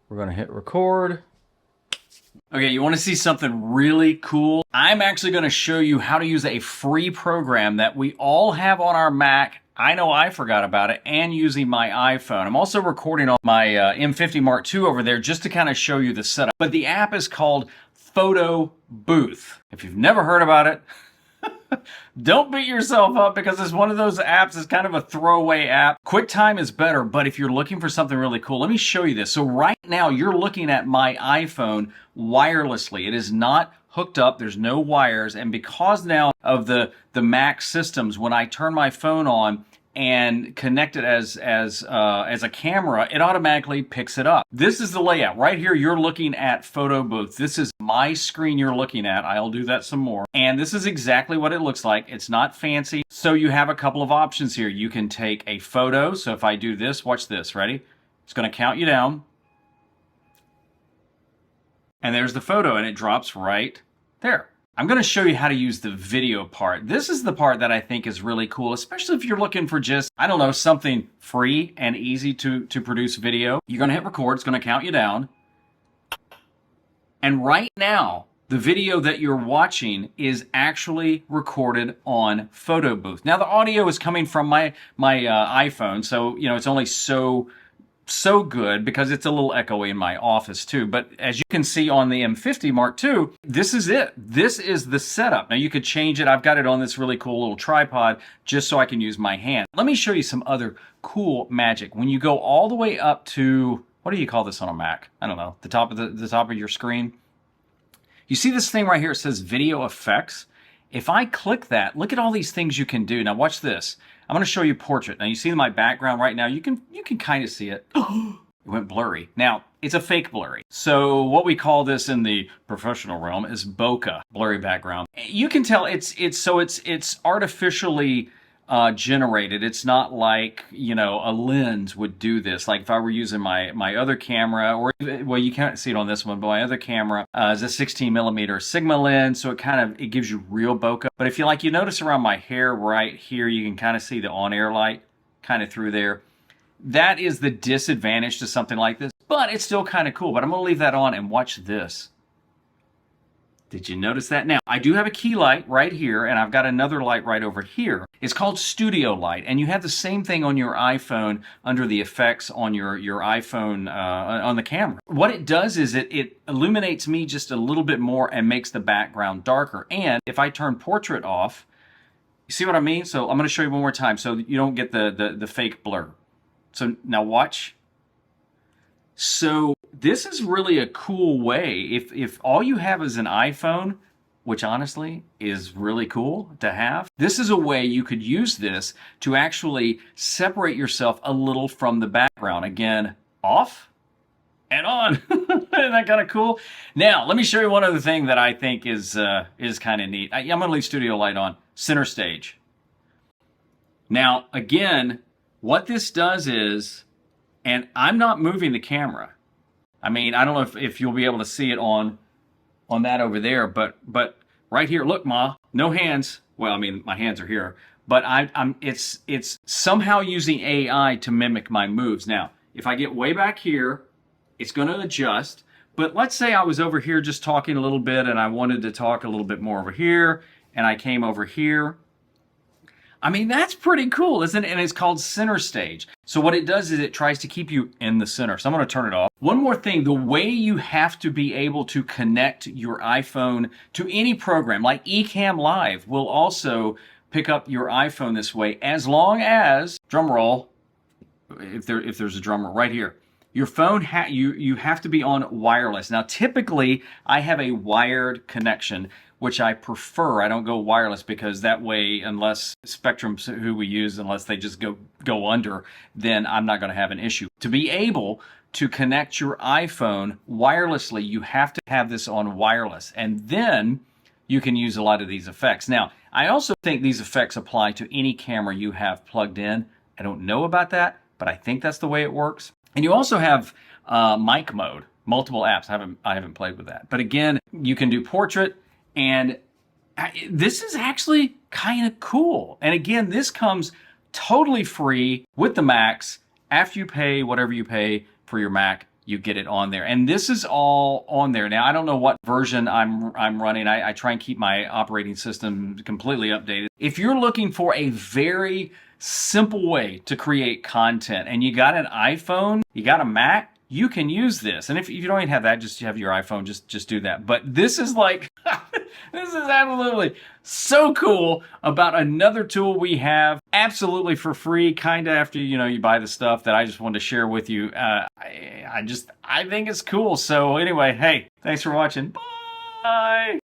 We're going to hit record. Okay, you want to see something really cool? I'm actually going to show you how to use a free program that we all have on our Mac. I know I forgot about it, and using my iPhone. I'm also recording on my M50 Mark II over there just to kind of show you the setup. But the app is called Photo Booth. If you've never heard about it, don't beat yourself up because it's one of those apps. It's kind of a throwaway app. QuickTime is better, but if you're looking for something really cool, let me show you this. So right now you're looking at my iPhone wirelessly. It is not hooked up. There's no wires. And because now of the Mac systems, when I turn my phone on and connect it as a camera, it automatically picks it up. This is the layout. Right here, you're looking at Photo Booth. This is my screen you're looking at. I'll do that some more. And this is exactly what it looks like. It's not fancy. So you have a couple of options here. You can take a photo. So if I do this, watch this. Ready? It's going to count you down. And there's the photo, and it drops right there. I'm going to show you how to use the video part. This is the part that I think is really cool, especially if you're looking for just, I don't know, something free and easy to produce video. You're going to hit record. It's going to count you down. And right now, the video that you're watching is actually recorded on Photo Booth. Now, the audio is coming from my iPhone, so, you know, it's only so good because it's a little echoey in my office too. But as you can see on the M50 Mark II, this is it. This is the setup. Now you could change it. I've got it on this really cool little tripod just so I can use my hand. Let me show you some other cool magic. When you go all the way up to, what do you call this on a Mac? I don't know, the top of your screen. You see this thing right here, it says video effects. If I click that, look at all these things you can do. Now watch this. I'm going to show you portrait. Now you see my background right now. You can kind of see it. It went blurry. Now it's a fake blurry. So what we call this in the professional realm is bokeh, blurry background. You can tell it's artificially generated. It's not like, you know, a lens would do this. Like if I were using my other camera, or well, you can't see it on this one, but my other camera is a 16mm Sigma lens, so it gives you real bokeh. But if you notice around my hair right here, you can kind of see the on-air light kind of through there. That is the disadvantage to something like this, but it's still kind of cool. But I'm going to leave that on and watch this. Did you notice that? Now, I do have a key light right here, and I've got another light right over here. It's called Studio Light, and you have the same thing on your iPhone under the effects on your iPhone on the camera. What it does is it illuminates me just a little bit more and makes the background darker. And if I turn portrait off, you see what I mean? So I'm going to show you one more time so you don't get the fake blur. So now watch. So this is really a cool way. If all you have is an iPhone, which honestly is really cool to have, this is a way you could use this to actually separate yourself a little from the background. Again, off and on. Isn't that kind of cool? Now, let me show you one other thing that I think is kind of neat. I'm going to leave Studio Light on. Center stage. Now, again, what this does is, and I'm not moving the camera. I mean, I don't know if you'll be able to see it on that over there, but right here, look, Ma, no hands. Well, I mean, my hands are here, but it's somehow using AI to mimic my moves. Now, if I get way back here, it's going to adjust. But let's say I was over here just talking a little bit, and I wanted to talk a little bit more over here, and I came over here. I mean, that's pretty cool, isn't it? And it's called Center Stage. So what it does is it tries to keep you in the center. So I'm going to turn it off. One more thing, the way you have to be able to connect your iPhone to any program, like Ecamm Live will also pick up your iPhone this way, as long as, drum roll, if there's a drum roll right here, your phone, you have to be on wireless. Now, typically, I have a wired connection, which I prefer. I don't go wireless because that way, unless Spectrum's who we use, unless they just go under, then I'm not going to have an issue. To be able to connect your iPhone wirelessly, you have to have this on wireless, and then you can use a lot of these effects. Now, I also think these effects apply to any camera you have plugged in. I don't know about that, but I think that's the way it works. And you also have mic mode, multiple apps. I haven't played with that. But again, you can do portrait, and this is actually kind of cool. And again, this comes totally free with the Macs. After you pay whatever you pay for your Mac, you get it on there. And this is all on there. Now, I don't know what version I'm running. I try and keep my operating system completely updated. If you're looking for a very simple way to create content and you got an iPhone, you got a Mac, you can use this. And if you don't even have that, just you have your iPhone, just do that. But this is like, this is absolutely so cool about another tool we have absolutely for free, kind of after, you buy the stuff, that I just wanted to share with you. I think it's cool. So anyway, hey, thanks for watching. Bye.